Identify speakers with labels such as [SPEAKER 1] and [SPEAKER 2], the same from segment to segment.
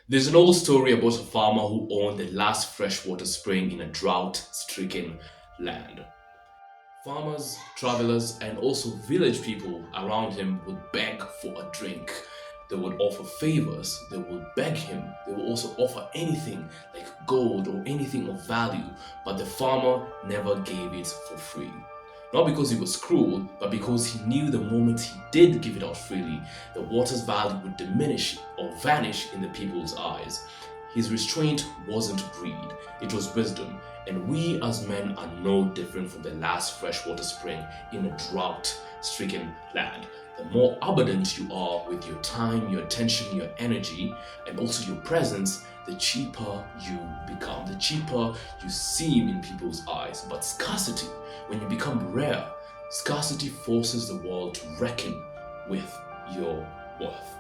[SPEAKER 1] There's an old story about a farmer who owned the last freshwater spring in a drought stricken land. Farmers, travelers, and also village people around him would beg for a drink. They would offer favors, they would beg him, they would also offer anything like gold or anything of value, but the farmer never gave it for free. Not because he was cruel, but because he knew the moment he did give it out freely, the water's value would diminish or vanish in the people's eyes. His restraint wasn't greed, it was wisdom, and we as men are no different from the last freshwater spring in a drought stricken land. The more abundant you are with your time, your attention, your energy, and also your presence, the cheaper you become, the cheaper you seem in people's eyes. But scarcity, when you become rare, scarcity forces the world to reckon with your worth.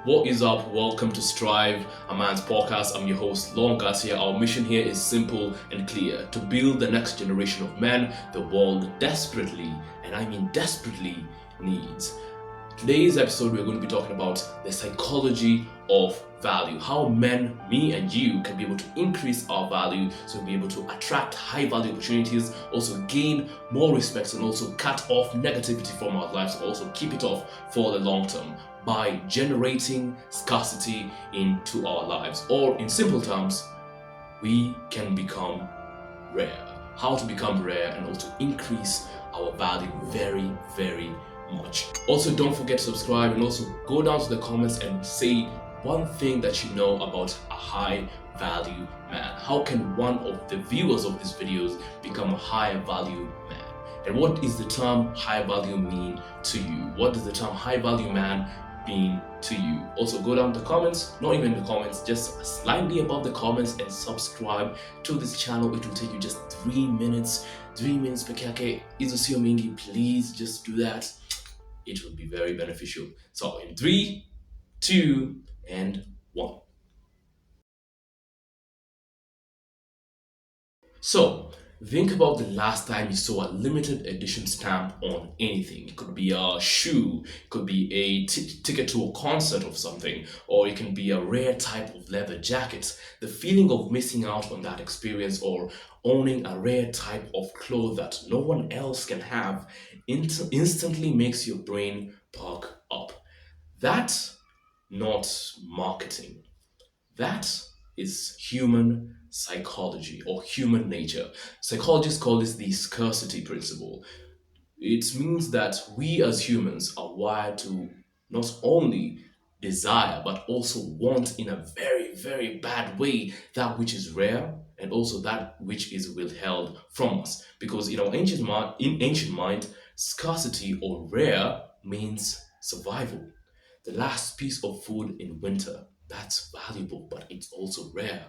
[SPEAKER 1] What is up? Welcome to Strive, a man's podcast. I'm your host, Long Garcia. Our mission here is simple and clear: to build the next generation of men the world desperately, and I mean desperately, needs. Today's episode, we're going to be talking about the psychology of value. How men, me and you, can be able to increase our value, so we'll be able to attract high value opportunities, also gain more respect, and also cut off negativity from our lives, and also keep it off for the long term by generating scarcity into our lives. Or in simple terms, we can become rare. How to become rare and also increase our value very, very much. Also, don't forget to subscribe and also go down to the comments and say one thing that you know about a high value man. How can one of the viewers of these videos become a high value man? And what is the term high value mean to you? What does the term high value man mean to you? Also, go down to the comments, not even the comments, just slightly above the comments, and subscribe to this channel. It will take you just 3 minutes. 3 minutes pekee. Izosio mingi, please just do that. It will be very beneficial. So in 3, 2, and 1. So, think about the last time you saw a limited edition stamp on anything. It could be a shoe, it could be a ticket to a concert of something, or it can be a rare type of leather jacket. The feeling of missing out on that experience or owning a rare type of clothes that no one else can have instantly makes your brain perk up. That's not marketing. That is human psychology or human nature. Psychologists call this the scarcity principle. It means that we as humans are wired to not only desire but also want in a very, very bad way that which is rare and also that which is withheld from us. Because in ancient mind, scarcity or rare means survival. The last piece of food in winter, that's valuable, but it's also rare.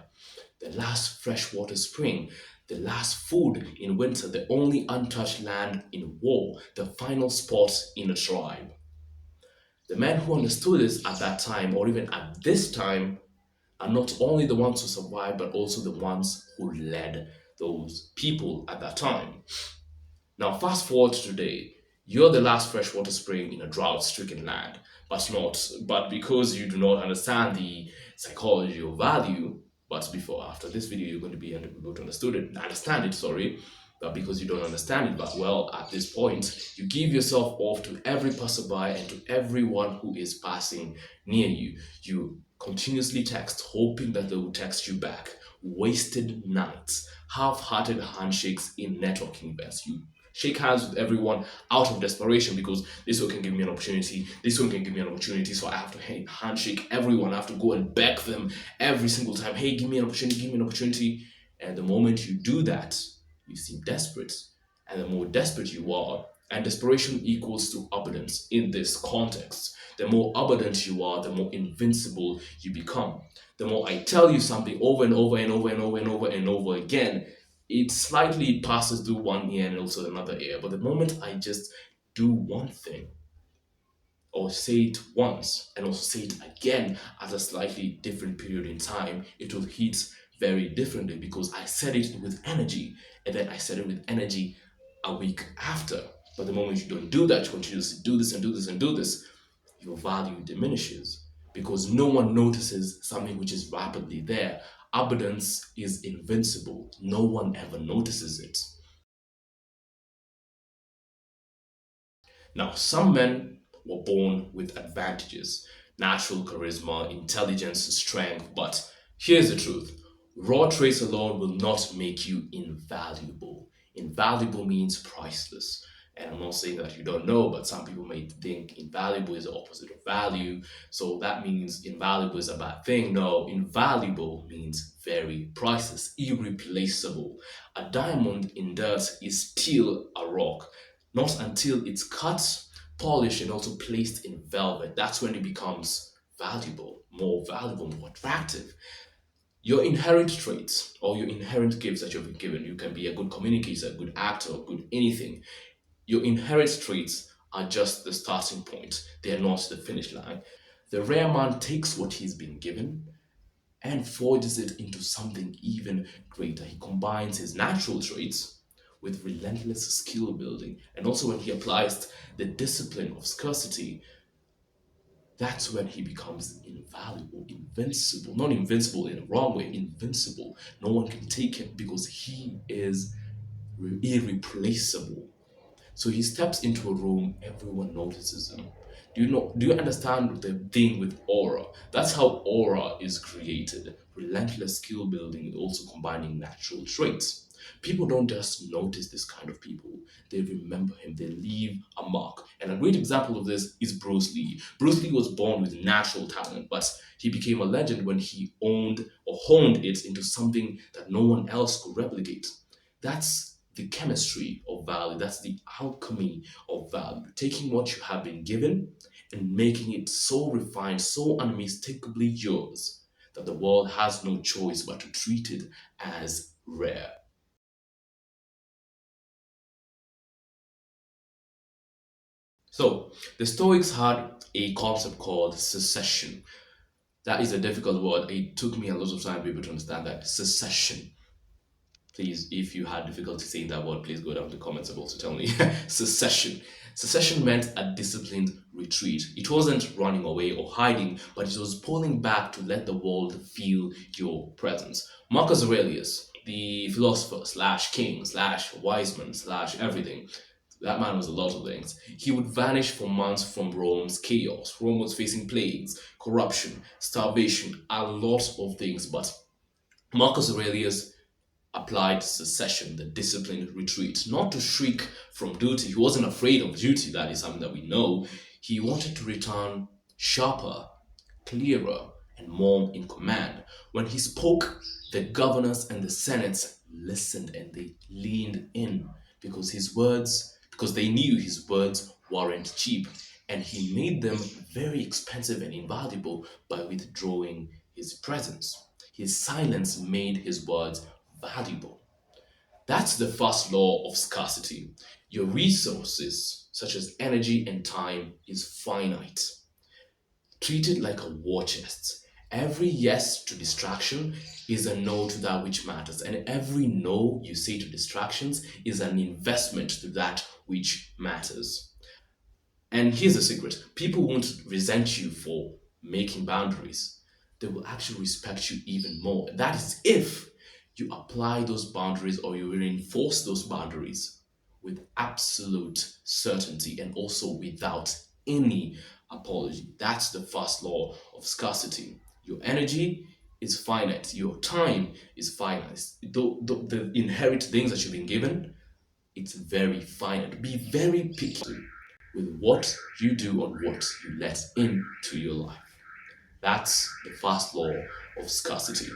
[SPEAKER 1] The last freshwater spring, the last food in winter, the only untouched land in war, the final spot in a tribe. The men who understood this at that time, or even at this time, are not only the ones who survived, but also the ones who led those people at that time. Now, fast forward to today. You're the last freshwater spring in a drought-stricken land, but because you do not understand the psychology of value, but before after this video you're going to be able to understand it, sorry, but because you don't understand it but well at this point, you give yourself off to every passerby and to everyone who is passing near you. You continuously text, hoping that they will text you back. Wasted nights, half-hearted handshakes in networking events. You shake hands with everyone out of desperation because this one can give me an opportunity, this one can give me an opportunity, so I have to handshake everyone. I have to go and beg them every single time, hey, give me an opportunity, give me an opportunity. And the moment you do that, you seem desperate. And the more desperate you are, and desperation equals to abundance in this context, the more abundant you are, the more invincible you become. The more I tell you something over and over and over and over and over and over again, it slightly passes through one ear and also another ear. But the moment I just do one thing, or say it once and also say it again at a slightly different period in time, it will hit very differently because I said it with energy and then I said it with energy a week after. But the moment you don't do that, you continuously do this and do this and do this, your value diminishes. because no one notices something which is rapidly there. Abundance is invincible. No one ever notices it. Now, some men were born with advantages, natural charisma, intelligence, strength, but here's the truth: raw traits alone will not make you invaluable. Invaluable means priceless. And I'm not saying that you don't know, but some people may think invaluable is the opposite of value. So that means invaluable is a bad thing. No, invaluable means very priceless, irreplaceable. A diamond in dirt is still a rock. Not until it's cut, polished, and also placed in velvet. That's when it becomes valuable, more attractive. Your inherent traits or your inherent gifts that you've been given, you can be a good communicator, a good actor, a good anything. Your inherent traits are just the starting point, they are not the finish line. The rare man takes what he's been given and forges it into something even greater. He combines his natural traits with relentless skill building. And also, when he applies the discipline of scarcity, that's when he becomes invaluable, invincible. Not invincible in a wrong way, invincible. No one can take him because he is irreplaceable. So he steps into a room, everyone notices him. Do you understand the thing with aura? That's how aura is created. Relentless skill building, also combining natural traits. People don't just notice this kind of people, they remember him, they leave a mark. And a great example of this is Bruce Lee. Bruce Lee was born with natural talent, but he became a legend when he owned or honed it into something that no one else could replicate. That's the chemistry of value. That's the alchemy of value. Taking what you have been given and making it so refined, so unmistakably yours that the world has no choice but to treat it as rare. So, the Stoics had a concept called secession. That is a difficult word. It took me a lot of time to be able to understand that. Secession. Please, if you had difficulty saying that word, please go down to the comments above to tell me. Secession. Secession meant a disciplined retreat. It wasn't running away or hiding, but it was pulling back to let the world feel your presence. Marcus Aurelius, the philosopher slash king slash wise man slash everything, that man was a lot of things. He would vanish for months from Rome's chaos. Rome was facing plagues, corruption, starvation, a lot of things, but Marcus Aurelius applied secession, the disciplined retreat, not to shrink from duty. He wasn't afraid of duty, that is something that we know. He wanted to return sharper, clearer, and more in command. When he spoke, the governors and the senates listened and they leaned in because they knew his words weren't cheap, and he made them very expensive and invaluable by withdrawing his presence. His silence made his words valuable. That's the first law of scarcity. Your resources, such as energy and time, is finite. Treat it like a war chest. Every yes to distraction is a no to that which matters, and every no you say to distractions is an investment to that which matters. And here's the secret: people won't resent you for making boundaries, they will actually respect you even more. That is if you apply those boundaries or you reinforce those boundaries with absolute certainty and also without any apology. That's the first law of scarcity. Your energy is finite, your time is finite. The inherent things that you've been given, it's very finite. Be very picky with what you do and what you let into your life. That's the first law of scarcity.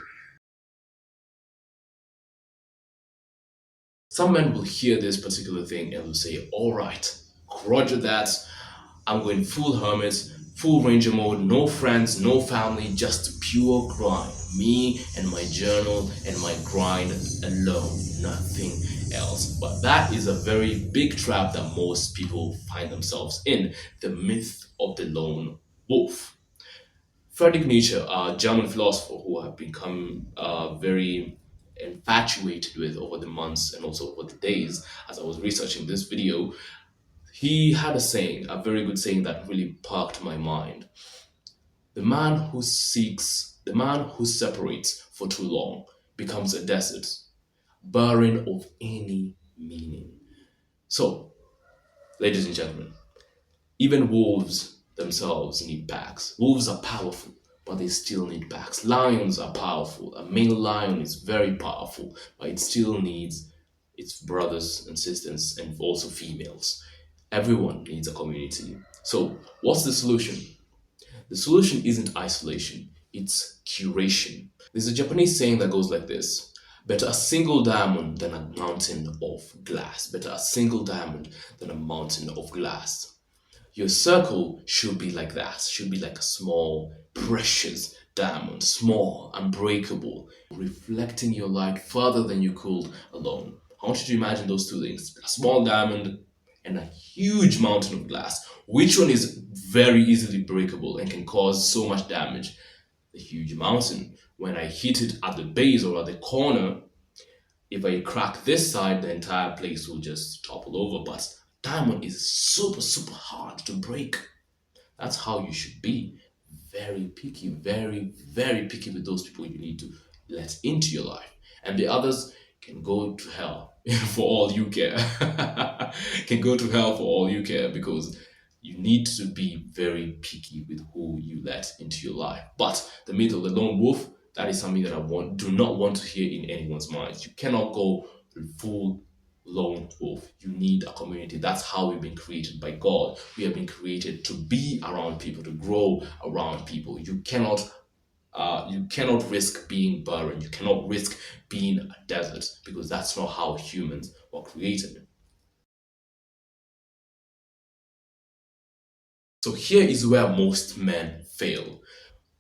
[SPEAKER 1] Some men will hear this particular thing and will say, all right, roger that. I'm going full hermit, full ranger mode, no friends, no family, just pure grind. Me and my journal and my grind alone, nothing else. But that is a very big trap that most people find themselves in, the myth of the lone wolf. Friedrich Nietzsche, a German philosopher who I've become very infatuated with over the months and also over the days as I was researching this video, he had a saying, a very good saying that really perked my mind. The man who separates for too long becomes a desert, barren of any meaning. So, ladies and gentlemen, even wolves themselves need packs. Wolves are powerful, but they still need packs. Lions are powerful. A male lion is very powerful, but it still needs its brothers and sisters and also females. Everyone needs a community. So, what's the solution? The solution isn't isolation, it's curation. There's a Japanese saying that goes like this: better a single diamond than a mountain of glass. Better a single diamond than a mountain of glass. Your circle should be like that, should be like a small, precious diamond, small, unbreakable, reflecting your light further than you could alone. I want you to imagine those two things: a small diamond and a huge mountain of glass. Which one is very easily breakable and can cause so much damage? The huge mountain. When I hit it at the base or at the corner, if I crack this side, the entire place will just topple over. But diamond is super, super hard to break. That's how you should be. Very picky, very, very picky with those people you need to let into your life. And the others can go to hell for all you care. Can go to hell for all you care, because you need to be very picky with who you let into your life. But the myth of the lone wolf, that is something that do not want to hear in anyone's minds. You cannot go full lone wolf. You need a community. That's how we've been created by God. We have been created to be around people, to grow around people. You cannot risk being barren. You cannot risk being a desert, because that's not how humans were created. So here is where most men fail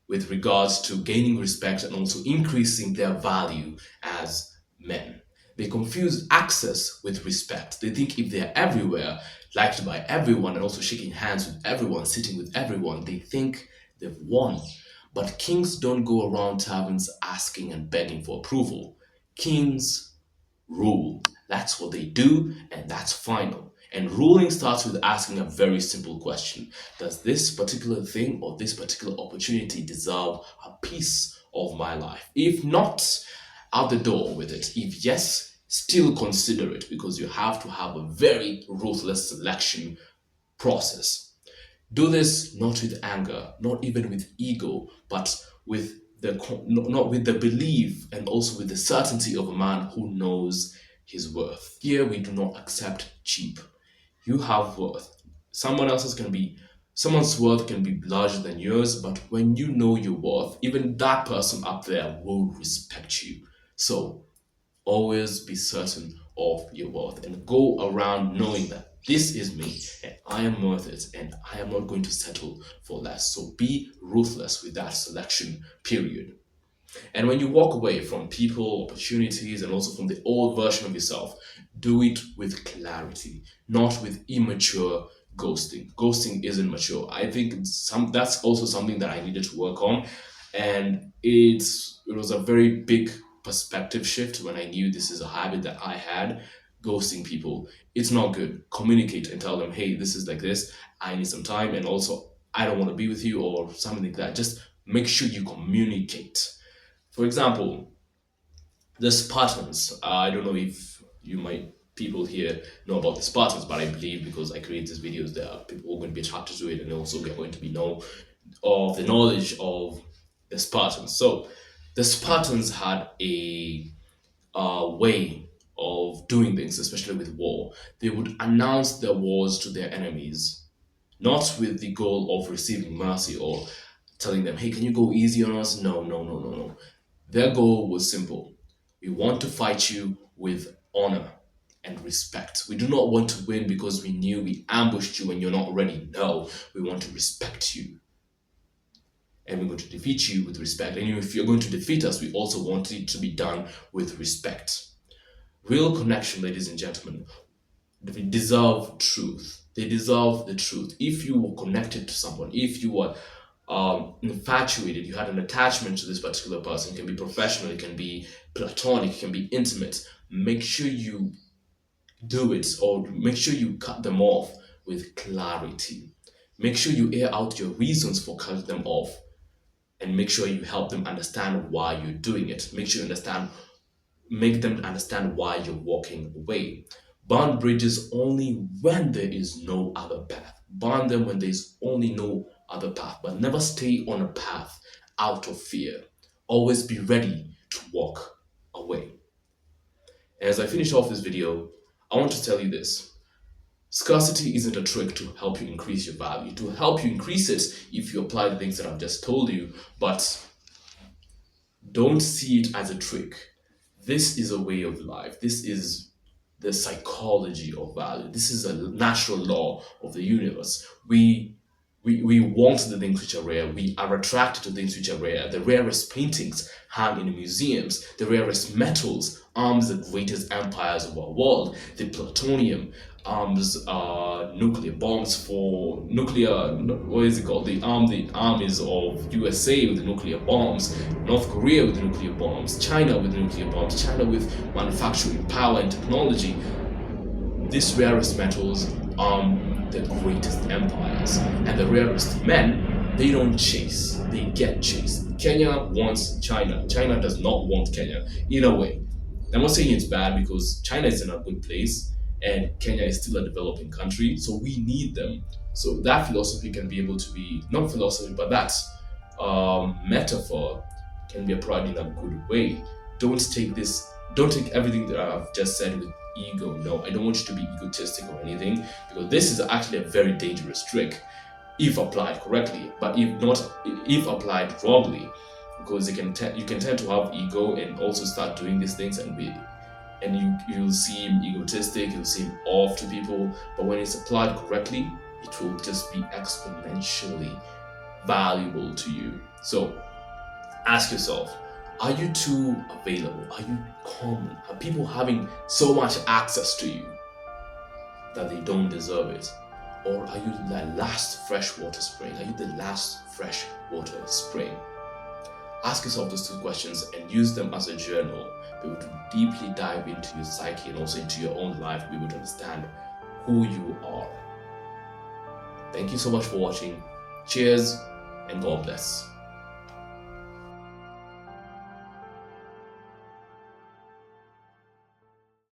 [SPEAKER 1] with regards to gaining respect and also increasing their value as men. They confuse access with respect. They think if they're everywhere, liked by everyone, and also shaking hands with everyone, sitting with everyone, they think they've won. But kings don't go around taverns asking and begging for approval. Kings rule. That's what they do, and that's final. And ruling starts with asking a very simple question: does this particular thing or this particular opportunity deserve a piece of my life? If not, out the door with it. If yes, still consider it, because you have to have a very ruthless selection process. Do this not with anger, not even with ego, but with not with the belief and also with the certainty of a man who knows his worth. Here we do not accept cheap. You have worth. Someone else's can be Someone's worth can be larger than yours, but when you know your worth, even that person up there will respect you. So always be certain of your worth and go around knowing that this is me and I am worth it and I am not going to settle for less. So be ruthless with that selection period. And when you walk away from people, opportunities, and also from the old version of yourself, do it with clarity, not with immature ghosting. Ghosting isn't mature. I think that's also something that I needed to work on, and it was a very big perspective shift when I knew this is a habit that I had. Ghosting people, it's not good. Communicate and tell them, hey, this is like this. I need some time, and also I don't want to be with you or something like that. Just make sure you communicate. For example, the Spartans. I don't know if you might people here know about the Spartans, but I believe because I create these videos, there are people who are going to be attracted to it, and also we are going to be know of the knowledge of the Spartans. So the Spartans had a way of doing things, especially with war. They would announce their wars to their enemies, not with the goal of receiving mercy or telling them, hey, can you go easy on us? No, no, no, no, no. Their goal was simple: we want to fight you with honor and respect. We do not want to win because we knew we ambushed you and you're not ready. No, we want to respect you. And we're going to defeat you with respect. And if you're going to defeat us, we also want it to be done with respect. Real connection, ladies and gentlemen, they deserve truth. They deserve the truth. If you were connected to someone, if you were infatuated, you had an attachment to this particular person, it can be professional, it can be platonic, it can be intimate, make sure you do it, or make sure you cut them off with clarity. Make sure you air out your reasons for cutting them off. and make sure you help them understand why you're doing it. Make them understand why you're walking away. Burn bridges only when there is no other path. Burn them when there's only no other path, but never stay on a path out of fear. Always be ready to walk away. As I finish off this video, I want to tell you this. Scarcity isn't a trick to help you increase your value, to help you increase it if you apply the things that I've just told you, but don't see it as a trick. This is a way of life. This is the psychology of value. This is a natural law of the universe. We want the things which are rare. We are attracted to things which are rare. The rarest paintings hang in museums. The rarest metals arms the greatest empires of our world. The plutonium arms nuclear bombs for nuclear, what is it called? The armies of USA with the nuclear bombs, North Korea with the nuclear bombs, China with the nuclear bombs, China with manufacturing power and technology. These rarest metals arm the greatest empires, and the rarest men, they don't chase, they get chased. Kenya wants China. China does not want Kenya, in a way. I'm not saying it's bad, because China is in a good place and Kenya is still a developing country, so we need them. So that philosophy can be able to be, not philosophy, but that metaphor can be applied in a good way. Don't take everything that I've just said with ego. No, I don't want you to be egotistic or anything, because this is actually a very dangerous trick if applied correctly, but if applied wrongly, because you can tend to have ego and also start doing these things and you'll seem egotistic, you'll seem off to people, but when it's applied correctly, it will just be exponentially valuable to you. So ask yourself, are you too available? Are you common? Are people having so much access to you that they don't deserve it? Or are you the last freshwater spring? Are you the last freshwater spring? Ask yourself those two questions and use them as a journal. Be able to deeply dive into your psyche and also into your own life, be able to understand who you are. Thank you so much for watching. Cheers and God bless.